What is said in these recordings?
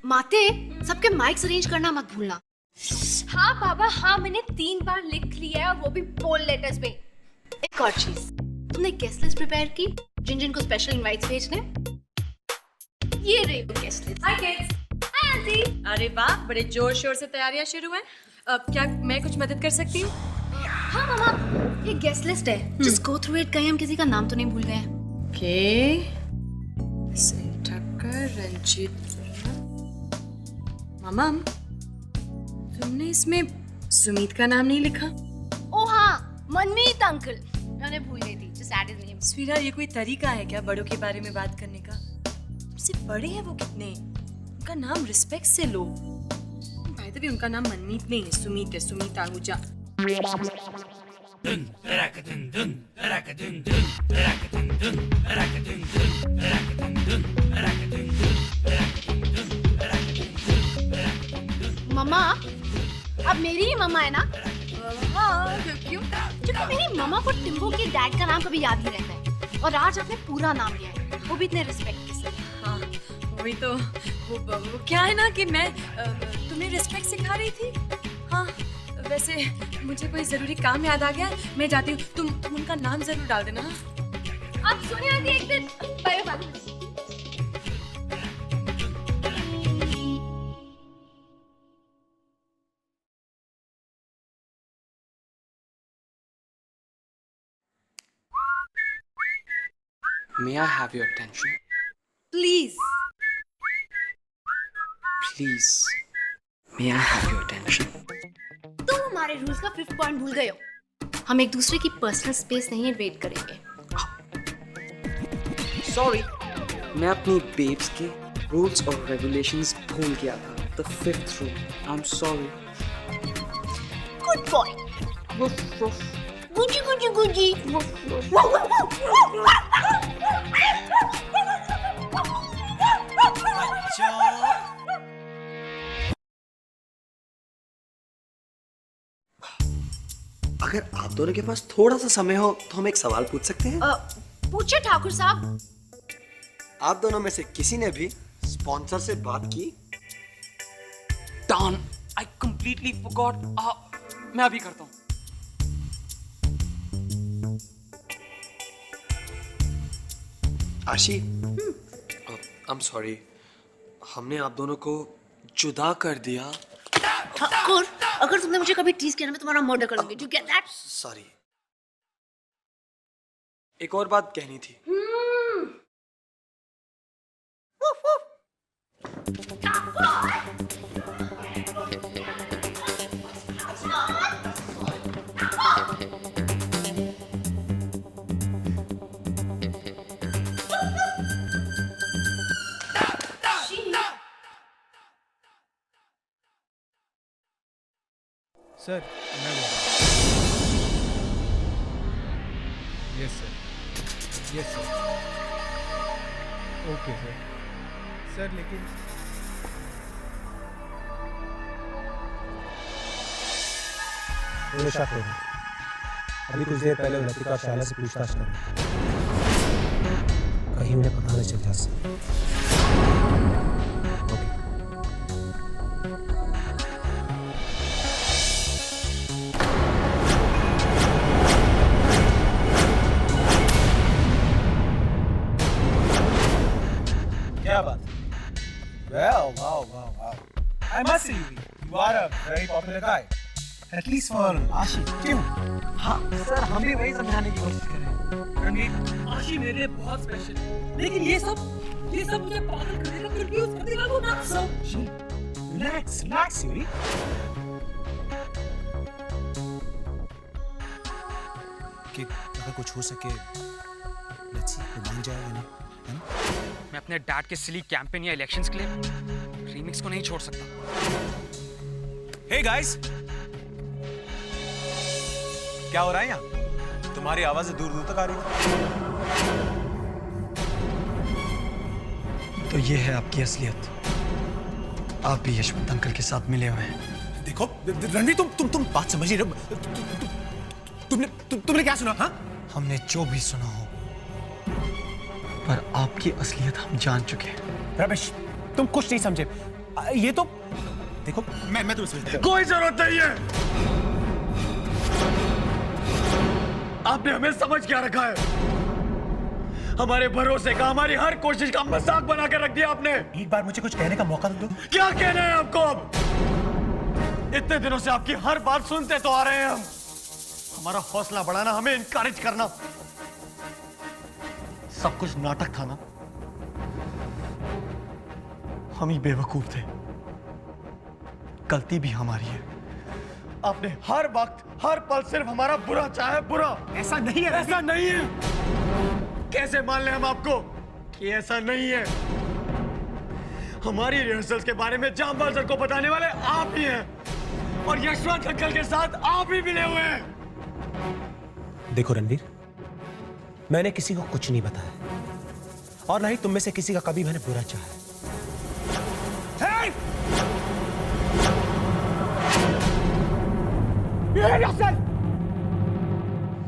माते, सबके mics arrange करना मत भूलना। हाँ बाबा हाँ, मैंने 3 बार लिख लिया है, वो भी बोल्ड लेटर्स में। एक और चीज, तुमने गेस्ट लिस्ट प्रिपेयर की जिन जिन को स्पेशल इनवाइट्स भेजने? ये रही वो गेस्ट लिस्ट। हाय किड्स। Hi aunty. अरे वाह, बड़े जोर शोर से तैयारियां शुरू हैं। क्या मैं कुछ मदद कर सकती हूँ? हाँ मामा, ये गेस्ट लिस्ट है, जस्ट गो थ्रू इट। कहीं हम किसी का नाम तो नहीं भूल गए? ओके, ठक्कर, रंजीत। मामा, तुमने इसमें सुमीत का नाम नहीं लिखा? ओ हाँ, मनमीत अंकल, मैंने भूल गई थी। Just add his name. स्वीरा, ये कोई तरीका है क्या बड़ों के बारे में बात करने का? तुमसे बड़े हैं वो कितने, उनका नाम रिस्पेक्ट से लो। भाई तभी उनका नाम मनमीत नहीं है, सुमीत है, सुमीत आहूजा। मम्मा, अब मेरी ही मम्मा है ना? हाँ, क्यों? क्योंकि मेरी मम्मा को टिम्बो के डैड का नाम कभी याद नहीं रहता है, और आज आपने पूरा नाम लिया है, वो भी इतने रिस्पेक्ट के साथ। हाँ, वही तो। वो क्या है ना कि मैं तुम्हें रिस्पेक्ट सिखा रही थी। हाँ, वैसे मुझे कोई जरूरी काम याद आ गया, मैं जाती हूँ। तुम उनका नाम जरूर डाल देना। आप सुनिए आंटी, एक दिन bye bye. May I have your attention? Please. Please. May I have your attention? तुम हमारे रूल्स का 5th पॉइंट भूल गए हो। हम एक दूसरे की पर्सनल स्पेस नहीं इन्वेड करेंगे। Sorry. मैं अपनी बेब्स के रूल्स और रेगुलेशंस भूल गया था। The 5th rule. I'm sorry. Good boy. Guzzi Guzzi Guzzi. अगर आप दोनों के पास थोड़ा सा समय हो तो हम एक सवाल पूछ सकते हैं? पूछे ठाकुर साहब। आप दोनों में से किसी ने भी स्पॉन्सर से बात की? Darn. I completely forgot. मैं अभी करता हूँ। आशी, I'm sorry. हमने आप दोनों को जुदा कर दिया। ठाकुर, अगर तुमने मुझे कभी टीज किया ना, मैं तुम्हारा मर्डर कर दूंगी। Do you get that? Sorry. एक और बात कहनी थी। सर, मैं yes sir, yes sir, okay sir. Sir लेकिन मुझे शक हो रहा है। अभी कुछ देर पहले लतिका शायला से पूछताछ कर रही थी। कहीं उन्हें पता न चल जाए। ओके। क्या बात? Well, wow. I must say, you are a very popular guy. At least for आशी। क्यों? हाँ सर, हम भी वही समझाने की कोशिश कर रहे हैं। रणवीर, आशी मेरे लिए बहुत स्पेशल है, लेकिन ये सब मुझे पागल कर देगा, फिर भी उस प्रतिभा को ना समझ। Relax, Yuri. कि अगर कुछ हो सके, let's see, वो मान जाएगा नहीं, है ना? मैं अपने डैड के सिली कैंपेन या इलेक्शंस के लिए रीमिक्स को नहीं छोड़ सकता। Hey guys, क्या हो रहा है यहाँ? तुम्हारी आवाज़ें दूर दूर तक आ रही थी। तो ये है आपकी असलियत। आप भी यशवंत अंकल के साथ मिले हुए हैं। देखो रणवीर, तुम बात समझ नहीं रहे। तुमने क्या सुना? हाँ, हमने जो भी सुना हो, पर आपकी असलियत हम जान चुके हैं। रमेश, तुम कुछ नहीं समझे। ये तो देखो, मैं तुम्हें समझता हूं। कोई जरूरत नहीं है। आपने हमें समझ क्या रखा है? हमारे भरोसे का, हमारी हर कोशिश का मजाक बना कर रख दिया आपने। एक बार मुझे कुछ कहने का मौका दो। क्या कहना है आपको अब? इतने दिनों से आपकी हर बात सुनते तो आ रहे हैं हम। हमारा हौसला बढ़ाना, हमें इनकरेज करना, सब कुछ नाटक था ना? हम ही बेवकूफ थे। गलती भी हमारी है। आपने हर वक्त, हर पल सिर्फ हमारा बुरा चाहा है, बुरा। ऐसा नहीं है। ऐसा नहीं है। कैसे मान लें हम आपको कि ऐसा नहीं है? हमारी रिहर्सल्स के बारे में जामवाल सर को बताने वाले आप ही हैं, और यशवंत अंकल के साथ आप ही मिले हुए हैं। देखो रणवीर, मैंने किसी को कुछ नहीं बताया, और ना ही तुम में से किसी का कभी मैंने बुरा चाहा है।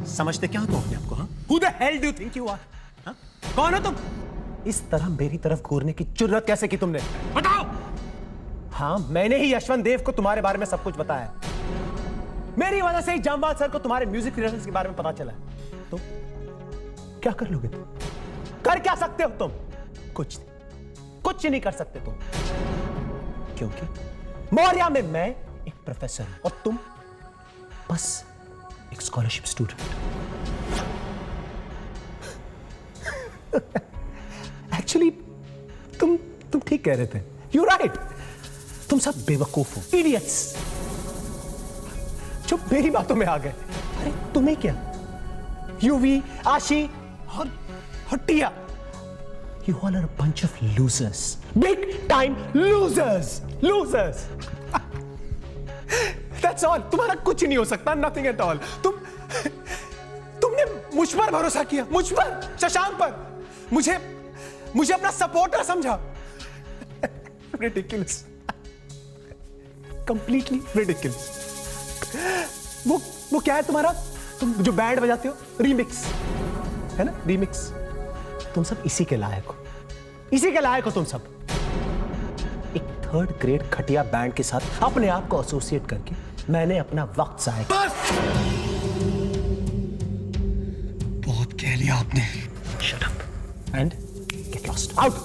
समझते क्या हो तुम अपने आप को? हाँ? Who the hell do you think you are? हाँ? कौन हो तुम? इस तरह मेरी तरफ घूरने की जुर्रत कैसे की तुमने? बताओ। हाँ, मैंने ही यशवंत देव को तुम्हारे बारे में सब कुछ बताया। मेरी वजह से ही जामवाल सर को तुम्हारे म्यूजिक रिहर्सल्स के बारे में पता चला। तो क्या कर लोगे तुम? कर क्या सकते हो तुम? कुछ नहीं कर सकते तुम, क्योंकि मौर्या में मैं एक प्रोफेसर हूं और तुम बस एक स्कॉलरशिप स्टूडेंट। एक्चुअली तुम ठीक कह रहे थे। यू राइट, तुम सब बेवकूफ हो, इडियट्स, जो मेरी बातों में आ गए। अरे तुम्हें क्या, यूवी, आशी और टिया, you all are a bunch of losers, big time losers. That's all. तुम्हारा कुछ नहीं हो सकता, nothing at all. तुमने मुझ पर भरोसा किया, मुझ पर, शशांक पर, मुझे अपना सपोर्टर समझा। Ridiculous. Completely ridiculous. वो क्या है तुम्हारा, तुम जो बैंड बजाते हो, रीमिक्स है ना, रीमिक्स। तुम सब इसी के लायक हो तुम सब। एक 3rd ग्रेड घटिया बैंड के साथ अपने आप को एसोसिएट करके मैंने अपना वक्त जाया। बस, बहुत कह लिया आपने। Shut up and get lost. Out.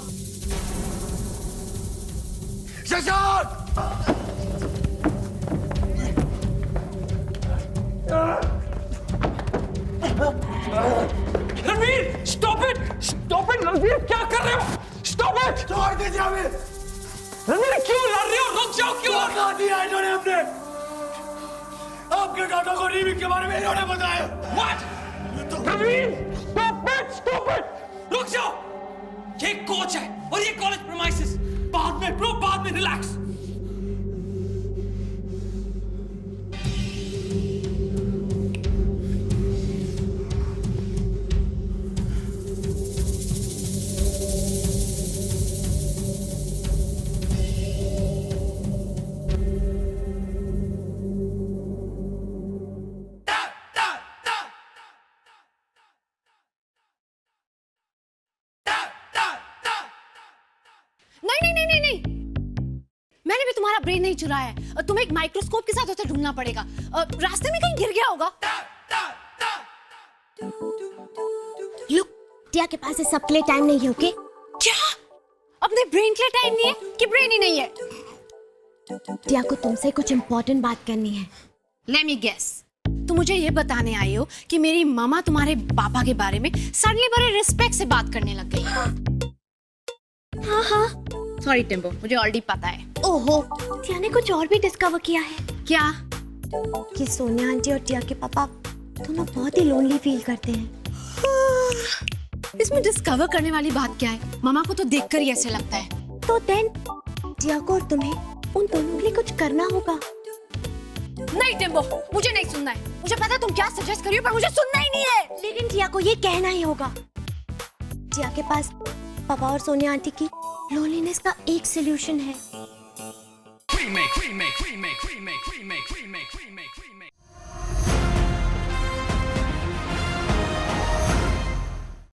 Shashank! Ranveer, stop it Ranveer, क्या कर रहे हो? Stop it! छोड़ दीजिए हमें। रणवीर, क्यों लड़ रहे हो? रुक जाओ, क्यों? बता दिया इन्होंने हमने। आपके डाटा को रीमिक्स के बारे में इन्होंने बताया। What? Ranveer, stop it! रुक जाओ। ये कोच है और ये कॉलेज प्रीमाइसेस। बाद में रिलैक्स। नहीं, मैंने भी तुम्हारा ब्रेन नहीं चुराया है। तुम्हें एक माइक्रोस्कोप के साथ उसे ढूंढना पड़ेगा। रास्ते में कहीं गिर गया होगा। लुक, टिया के पास सब के लिए टाइम नहीं है, ओके? क्या? अपने ब्रेन के लिए टाइम नहीं है कि ब्रेन ही नहीं है? टिया को तुमसे कुछ इंपॉर्टेंट बात करनी है। Let me guess. तुम मुझे ये बताने आई हो कि मेरी मामा तुम्हारे पापा के बारे में सडनली बड़े रिस्पेक्ट से बात करने लग गई। हाँ। सॉरी टिम्बो, मुझे ऑलरेडी पता है। ओहो, टिया ने कुछ और भी डिस्कवर किया है। क्या? कि सोनिया आंटी और टिया के पापा दोनों बहुत ही लोनली फील करते हैं। इसमें डिस्कवर करने वाली बात क्या है? मामा को तो देखकर ही ऐसे लगता है। तो देन टिया को और तुम्हें उन दोनों के लिए कुछ करना होगा। नहीं टिम्बो, मुझे नहीं सुनना है। मुझे पता है तुम क्या सजेस्ट कर रही हो, पर मुझे सुनना ही नहीं है। लेकिन टिया को ये कहना ही होगा। टिया के पास पापा और सोनिया आंटी की लोनलीनेस का एक सॉल्यूशन है। Remake.